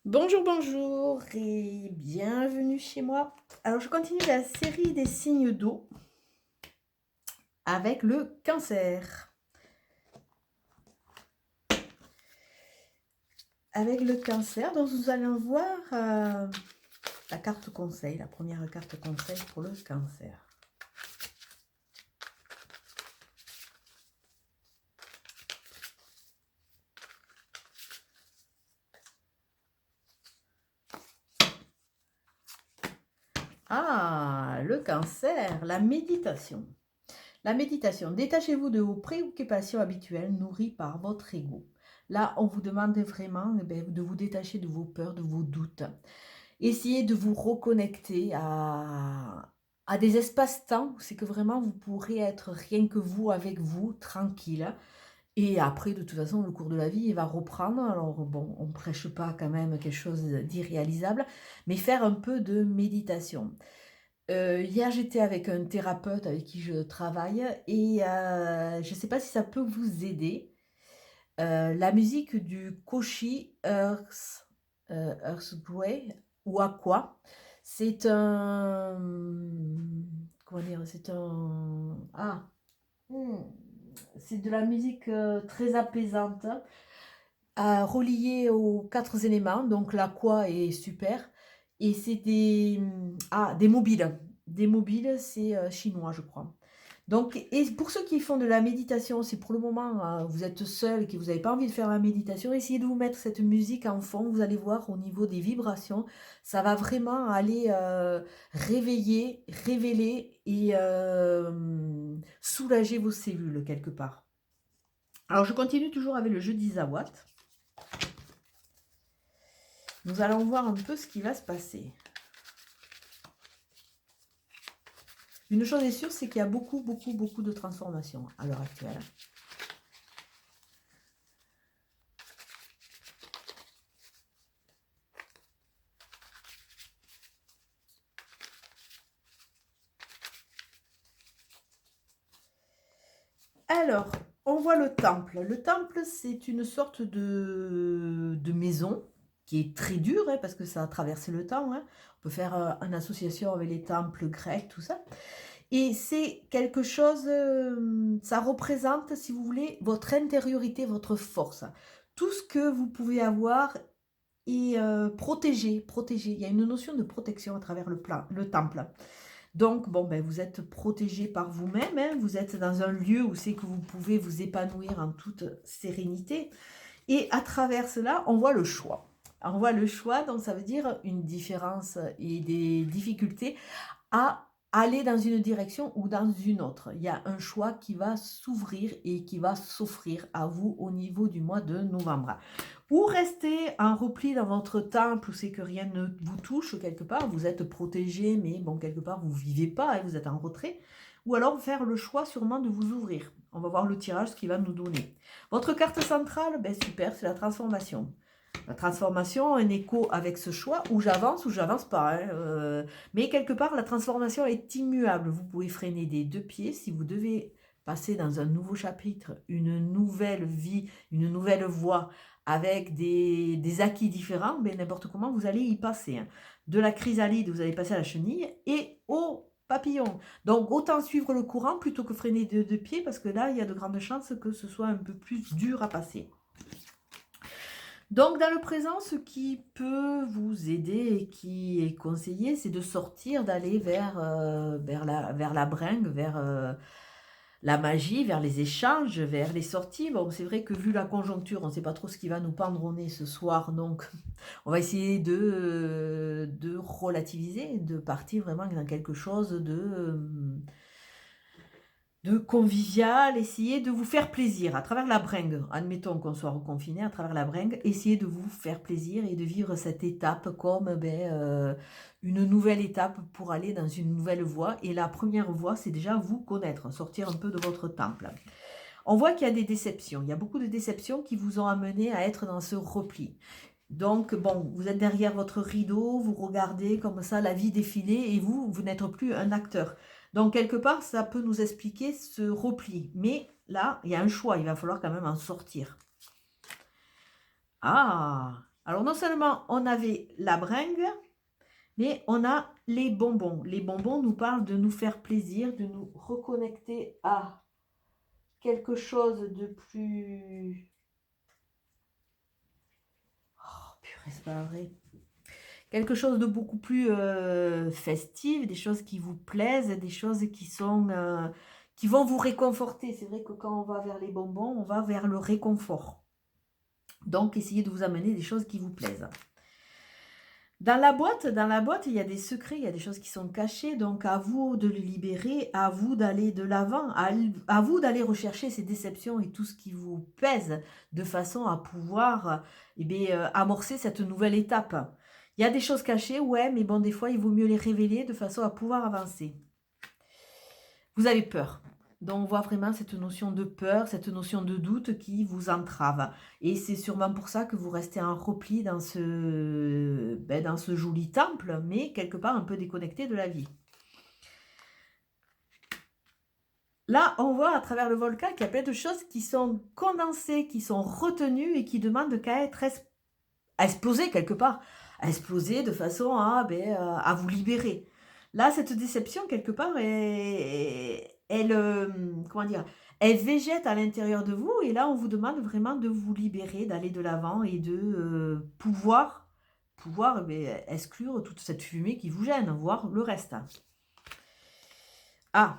Bonjour, bonjour et bienvenue chez moi. Alors, je continue la série des signes d'eau avec le cancer. Avec le cancer, donc nous allons voir la carte conseil, la première carte conseil pour le cancer. Ah, le cancer, la méditation. La méditation, détachez-vous de vos préoccupations habituelles nourries par votre ego. Là, on vous demande vraiment de vous détacher de vos peurs, de vos doutes. Essayez de vous reconnecter à des espaces-temps où c'est que vraiment vous pourrez être rien que vous, avec vous, tranquille. Et après, de toute façon, le cours de la vie, il va reprendre. Alors bon, on ne prêche pas quand même quelque chose d'irréalisable, mais faire un peu de méditation. Hier, j'étais avec un thérapeute avec qui je travaille et je ne sais pas si ça peut vous aider. La musique du Koshi Earth Grey ou Aqua, c'est un... Comment dire? Hmm, c'est de la musique très apaisante, reliée aux quatre éléments, donc l'Aqua est super. Et c'est des mobiles. Des mobiles, c'est chinois, je crois. Donc, et pour ceux qui font de la méditation, si pour le moment vous êtes seul et que vous n'avez pas envie de faire la méditation, essayez de vous mettre cette musique en fond. Vous allez voir au niveau des vibrations, ça va vraiment aller réveiller, révéler et soulager vos cellules quelque part. Alors, je continue toujours avec le jeu d'Isawat. Nous allons voir un peu ce qui va se passer. Une chose est sûre, c'est qu'il y a beaucoup de transformations à l'heure actuelle. Alors, on voit le temple. Le temple, c'est une sorte de maison qui est très dure, hein, parce que ça a traversé le temps. Hein. On peut faire une association avec les temples grecs, tout ça. Et c'est quelque chose, ça représente, si vous voulez, votre intériorité, votre force. Tout ce que vous pouvez avoir est protégé, protégé. Il y a une notion de protection à travers le temple. Donc, bon, ben, vous êtes protégé par vous-même, hein, vous êtes dans un lieu où c'est que vous pouvez vous épanouir en toute sérénité. Et à travers cela, on voit le choix. On voit le choix, donc ça veut dire une différence et des difficultés à aller dans une direction ou dans une autre. Il y a un choix qui va s'ouvrir et qui va s'offrir à vous au niveau du mois de novembre. Ou rester en repli dans votre temple où c'est que rien ne vous touche quelque part, vous êtes protégé, mais bon, quelque part, vous ne vivez pas, et vous êtes en retrait. Ou alors faire le choix sûrement de vous ouvrir. On va voir le tirage, ce qu'il va nous donner. Votre carte centrale, ben super, c'est la transformation. La transformation, un écho avec ce choix, où j'avance pas. Hein, mais quelque part, la transformation est immuable. Vous pouvez freiner des deux pieds si vous devez passer dans un nouveau chapitre, une nouvelle vie, une nouvelle voie, avec des acquis différents, mais n'importe comment, vous allez y passer. Hein. De la chrysalide, vous allez passer à la chenille, et au papillon. Donc, autant suivre le courant plutôt que freiner de deux pieds, parce que là, il y a de grandes chances que ce soit un peu plus dur à passer. Donc, dans le présent, ce qui peut vous aider et qui est conseillé, c'est de sortir, d'aller vers la bringue, vers la magie, vers les échanges, vers les sorties. Bon, c'est vrai que vu la conjoncture, on ne sait pas trop ce qui va nous pendre au nez ce soir, donc on va essayer de relativiser, de partir vraiment dans quelque chose de convivial, essayez de vous faire plaisir à travers la bringue. Admettons qu'on soit reconfiné, à travers la bringue, essayez de vous faire plaisir et de vivre cette étape comme une nouvelle étape pour aller dans une nouvelle voie. Et la première voie, c'est déjà vous connaître, sortir un peu de votre temple. On voit qu'il y a des déceptions. Il y a beaucoup de déceptions qui vous ont amené à être dans ce repli. Donc, bon, vous êtes derrière votre rideau, vous regardez comme ça la vie défiler et vous n'êtes plus un acteur. Donc, quelque part, ça peut nous expliquer ce repli. Mais là, il y a un choix, il va falloir quand même en sortir. Ah, Alors, non seulement on avait la bringue, mais on a les bonbons. Les bonbons nous parlent de nous faire plaisir, de nous reconnecter à quelque chose de plus... Oh, purée, c'est pas vrai. Quelque chose de beaucoup plus festif, des choses qui vous plaisent, des choses qui sont... qui vont vous réconforter. C'est vrai que quand on va vers les bonbons, on va vers le réconfort. Donc, essayez de vous amener des choses qui vous plaisent. Dans la boîte, il y a des secrets, il y a des choses qui sont cachées, donc à vous de les libérer, à vous d'aller de l'avant, à vous d'aller rechercher ces déceptions et tout ce qui vous pèse, de façon à pouvoir amorcer cette nouvelle étape. Il y a des choses cachées, ouais, mais bon, des fois, il vaut mieux les révéler de façon à pouvoir avancer. Vous avez peur. Donc, on voit vraiment cette notion de peur, cette notion de doute qui vous entrave. Et c'est sûrement pour ça que vous restez en repli dans ce joli temple, mais quelque part un peu déconnecté de la vie. Là, on voit à travers le volcan qu'il y a plein de choses qui sont condensées, qui sont retenues et qui demandent qu'à être à exploser quelque part. À exploser de façon à vous libérer. Là, cette déception, quelque part, comment dire, elle végète à l'intérieur de vous. Et là, on vous demande vraiment de vous libérer, d'aller de l'avant et de pouvoir exclure toute cette fumée qui vous gêne, voire le reste. Ah,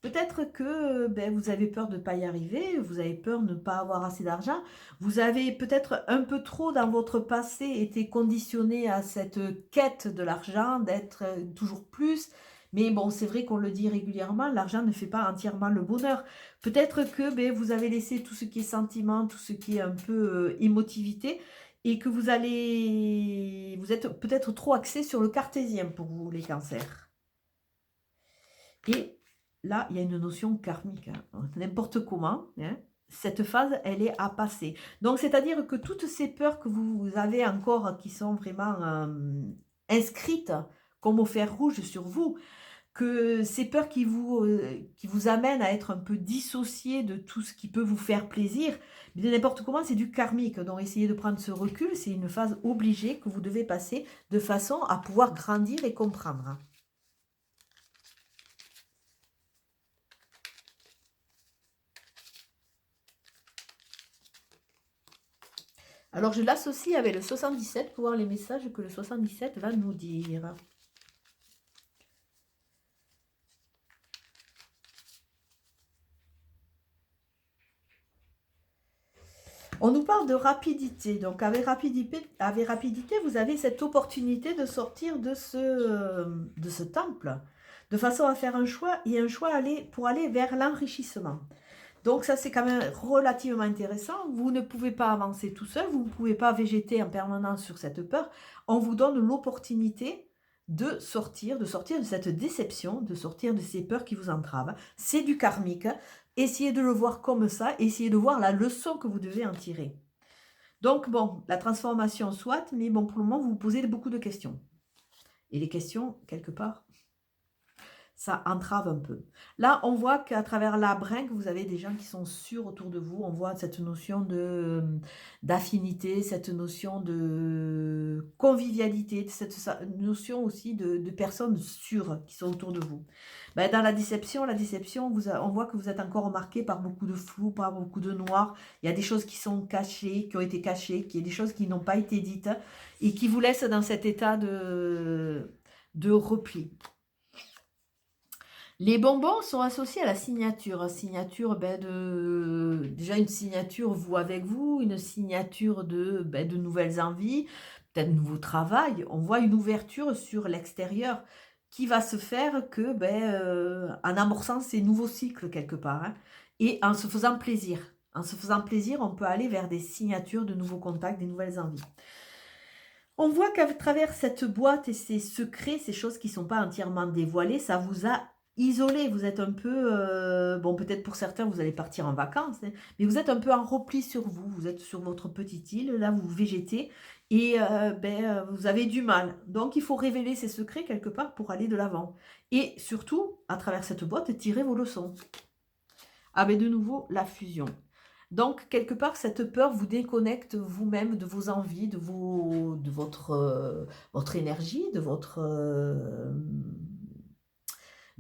peut-être que vous avez peur de ne pas y arriver, vous avez peur de ne pas avoir assez d'argent, vous avez peut-être un peu trop dans votre passé été conditionné à cette quête de l'argent, d'être toujours plus. Mais bon, c'est vrai qu'on le dit régulièrement, l'argent ne fait pas entièrement le bonheur. Peut-être que vous avez laissé tout ce qui est sentiment, tout ce qui est un peu émotivité, et que vous êtes peut-être trop axé sur le cartésien pour vous, les cancers. Et là, il y a une notion karmique, hein. N'importe comment, hein, cette phase, elle est à passer. Donc, c'est-à-dire que toutes ces peurs que vous avez encore, qui sont vraiment inscrites comme au fer rouge sur vous, que ces peurs qui vous amènent à être un peu dissocié de tout ce qui peut vous faire plaisir, mais n'importe comment, c'est du karmique. Donc, essayez de prendre ce recul, c'est une phase obligée que vous devez passer de façon à pouvoir grandir et comprendre. Alors, je l'associe avec le 77 pour voir les messages que le 77 va nous dire. On nous parle de rapidité. Donc, avec rapidité, vous avez cette opportunité de sortir de ce temple, de façon à faire un choix, et un choix pour aller vers l'enrichissement. Donc ça, c'est quand même relativement intéressant. Vous ne pouvez pas avancer tout seul, vous ne pouvez pas végéter en permanence sur cette peur. On vous donne l'opportunité de sortir de cette déception, de sortir de ces peurs qui vous entravent. C'est du karmique. Essayez de le voir comme ça, essayez de voir la leçon que vous devez en tirer. Donc bon, la transformation soit, mais bon, pour le moment, vous vous posez beaucoup de questions. Et les questions, quelque part, ça entrave un peu. Là, on voit qu'à travers la bringue, vous avez des gens qui sont sûrs autour de vous. On voit cette notion d'affinité, cette notion de convivialité, cette notion aussi de personnes sûres qui sont autour de vous. Dans la déception, on voit que vous êtes encore marqué par beaucoup de flou, par beaucoup de noir. Il y a des choses qui sont cachées, qui ont été cachées, il y a des choses qui n'ont pas été dites et qui vous laissent dans cet état de repli. Les bonbons sont associés à la signature. Déjà une signature vous avec vous, une signature de nouvelles envies, peut-être de nouveau travail. On voit une ouverture sur l'extérieur qui va se faire que en amorçant ces nouveaux cycles quelque part, hein, et en se faisant plaisir. En se faisant plaisir, on peut aller vers des signatures, de nouveaux contacts, des nouvelles envies. On voit qu'à travers cette boîte et ces secrets, ces choses qui ne sont pas entièrement dévoilées, ça vous a isolé. Vous êtes un peu... bon, peut-être pour certains, vous allez partir en vacances, hein, mais vous êtes un peu en repli sur vous. Vous êtes sur votre petite île, là, vous végétez, et vous avez du mal. Donc, il faut révéler ces secrets quelque part pour aller de l'avant. Et surtout, à travers cette boîte, tirez vos leçons. Ah, mais de nouveau, la fusion. Donc, quelque part, cette peur vous déconnecte vous-même de vos envies, de votre énergie, de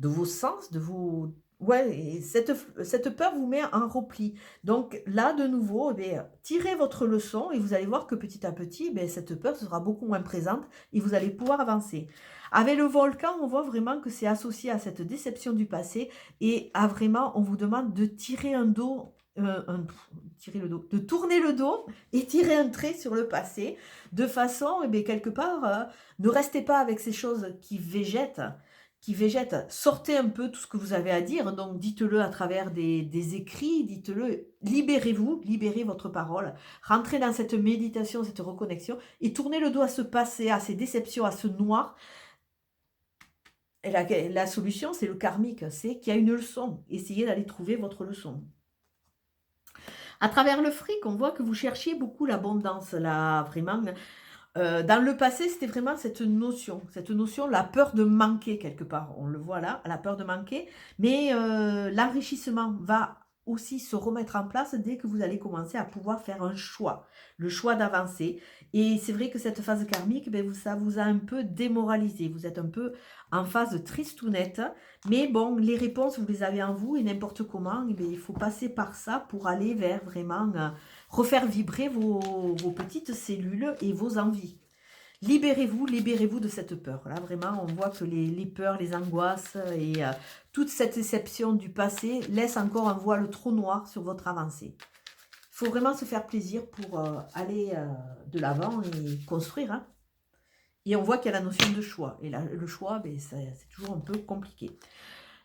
vos sens, de vos... Ouais, et cette peur vous met en repli. Donc là, de nouveau, eh bien, tirez votre leçon et vous allez voir que petit à petit, eh bien, cette peur sera beaucoup moins présente et vous allez pouvoir avancer. Avec le volcan, on voit vraiment que c'est associé à cette déception du passé et à vraiment, on vous demande de tirer un dos, tirer le dos, de tourner le dos et tirer un trait sur le passé de façon, eh bien, quelque part, ne restez pas avec ces choses qui végètent, sortez un peu tout ce que vous avez à dire, donc dites-le à travers des écrits, dites-le, libérez-vous, libérez votre parole, rentrez dans cette méditation, cette reconnexion, et tournez le dos à ce passé, à ces déceptions, à ce noir. Et la solution, c'est le karmique, c'est qu'il y a une leçon, essayez d'aller trouver votre leçon. À travers le fric, on voit que vous cherchiez beaucoup l'abondance, là, vraiment. Dans le passé, c'était vraiment cette notion, la peur de manquer quelque part. On le voit là, la peur de manquer. Mais l'enrichissement va aussi se remettre en place dès que vous allez commencer à pouvoir faire un choix, le choix d'avancer. Et c'est vrai que cette phase karmique, ben, ça vous a un peu démoralisé. Vous êtes un peu en phase tristounette. Mais bon, les réponses, vous les avez en vous et n'importe comment, eh bien, il faut passer par ça pour aller vers vraiment... refaire vibrer vos petites cellules et vos envies. Libérez-vous de cette peur. Là, vraiment, on voit que les peurs, les angoisses et toute cette déception du passé laissent encore un voile trop noir sur votre avancée. Il faut vraiment se faire plaisir pour aller de l'avant et construire. Hein. Et on voit qu'il y a la notion de choix. Et là, le choix, ben, c'est toujours un peu compliqué.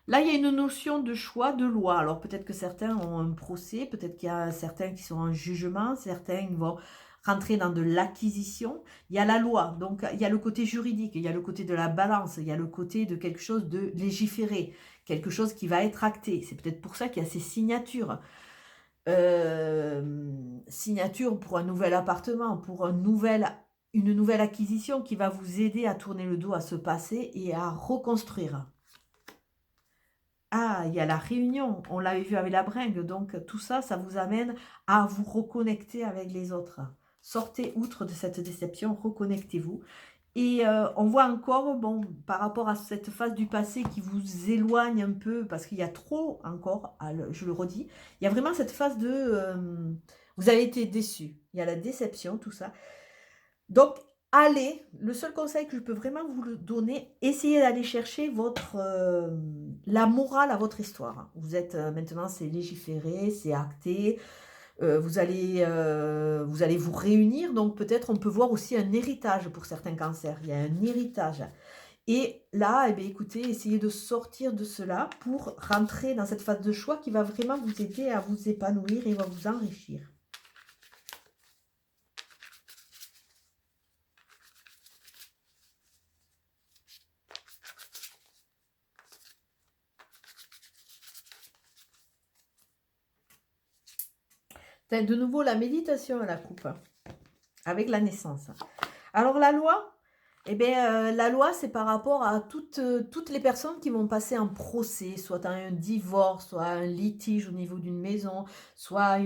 Là, il y a une notion de choix, de loi. Alors, peut-être que certains ont un procès, peut-être qu'il y a certains qui sont en jugement, certains vont rentrer dans de l'acquisition. Il y a la loi, donc il y a le côté juridique, il y a le côté de la balance, il y a le côté de quelque chose de légiféré, quelque chose qui va être acté. C'est peut-être pour ça qu'il y a ces signatures. Signature pour un nouvel appartement, pour une nouvelle acquisition qui va vous aider à tourner le dos à ce passé et à reconstruire. Ah, il y a la réunion, on l'avait vu avec la bringue, donc tout ça, ça vous amène à vous reconnecter avec les autres. Sortez outre de cette déception, reconnectez-vous. Et on voit encore, bon, par rapport à cette phase du passé qui vous éloigne un peu, parce qu'il y a trop encore, je le redis, il y a vraiment cette phase de... vous avez été déçu, il y a la déception, tout ça. Donc, allez, le seul conseil que je peux vraiment vous le donner, essayez d'aller chercher la morale à votre histoire. Vous êtes maintenant, c'est légiféré, c'est acté, vous allez vous réunir, donc peut-être on peut voir aussi un héritage pour certains cancers. Il y a un héritage. Et là, eh bien, écoutez, essayez de sortir de cela pour rentrer dans cette phase de choix qui va vraiment vous aider à vous épanouir et va vous enrichir. De nouveau, la méditation à la coupe, avec la naissance. Alors, la loi, eh bien, la loi, c'est par rapport à toutes les personnes qui vont passer un procès, soit un divorce, soit un litige au niveau d'une maison, soit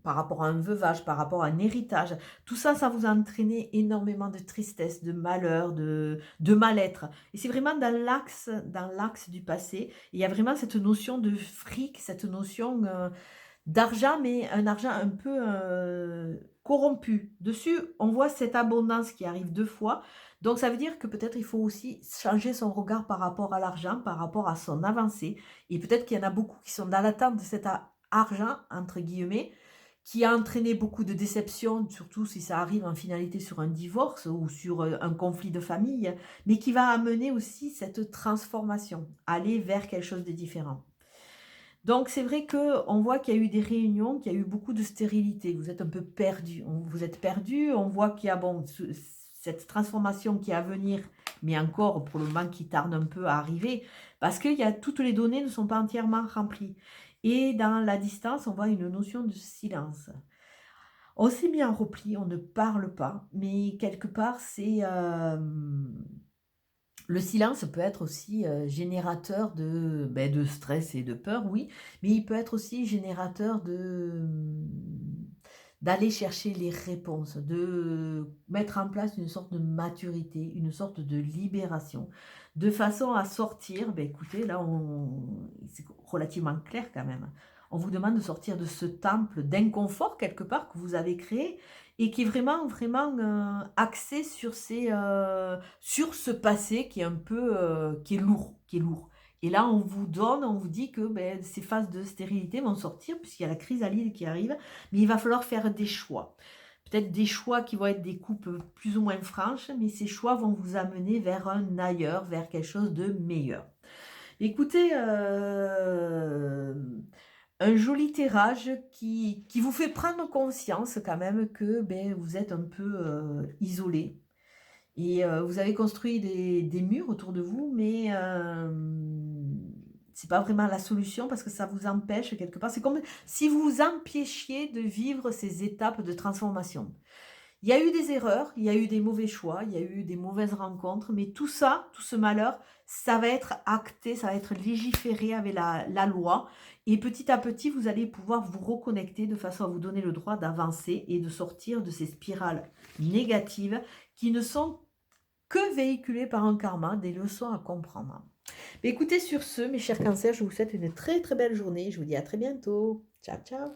par rapport à un veuvage, par rapport à un héritage. Tout ça, ça vous a entraîné énormément de tristesse, de malheur, de mal-être. Et c'est vraiment dans l'axe du passé. Il y a vraiment cette notion de fric, cette notion... d'argent, mais un argent un peu corrompu. Dessus, on voit cette abondance qui arrive 2 fois. Donc, ça veut dire que peut-être il faut aussi changer son regard par rapport à l'argent, par rapport à son avancée. Et peut-être qu'il y en a beaucoup qui sont dans l'attente de cet argent, entre guillemets, qui a entraîné beaucoup de déceptions, surtout si ça arrive en finalité sur un divorce ou sur un conflit de famille, mais qui va amener aussi cette transformation, aller vers quelque chose de différent. Donc, c'est vrai qu'on voit qu'il y a eu des réunions, qu'il y a eu beaucoup de stérilité. Vous êtes un peu perdu. Vous êtes perdu. On voit qu'il y a cette transformation qui est à venir, mais encore pour le moment qui tarde un peu à arriver, parce que toutes les données ne sont pas entièrement remplies. Et dans la distance, on voit une notion de silence. On s'est mis en repli, on ne parle pas, mais quelque part, Le silence peut être aussi générateur de stress et de peur, oui, mais il peut être aussi générateur d'aller chercher les réponses, de mettre en place une sorte de maturité, une sorte de libération, de façon à sortir. Ben écoutez, là, c'est relativement clair quand même. On vous demande de sortir de ce temple d'inconfort quelque part que vous avez créé et qui est vraiment, vraiment axé sur ce passé qui est un peu, qui est lourd, qui est lourd. Et là, on vous dit que ben, ces phases de stérilité vont sortir puisqu'il y a la chrysalide qui arrive, mais il va falloir faire des choix. Peut-être des choix qui vont être des coupes plus ou moins franches, mais ces choix vont vous amener vers un ailleurs, vers quelque chose de meilleur. Écoutez, un joli tirage qui vous fait prendre conscience quand même que ben, vous êtes un peu isolé. Et vous avez construit des murs autour de vous, mais c'est pas vraiment la solution parce que ça vous empêche quelque part. C'est comme si vous vous empêchiez de vivre ces étapes de transformation. Il y a eu des erreurs, il y a eu des mauvais choix, il y a eu des mauvaises rencontres, mais tout ça, tout ce malheur, ça va être acté, ça va être légiféré avec la loi. Et petit à petit, vous allez pouvoir vous reconnecter de façon à vous donner le droit d'avancer et de sortir de ces spirales négatives qui ne sont que véhiculées par un karma, des leçons à comprendre. Mais écoutez, sur ce, mes chers cancers, je vous souhaite une très très belle journée. Je vous dis à très bientôt. Ciao, ciao.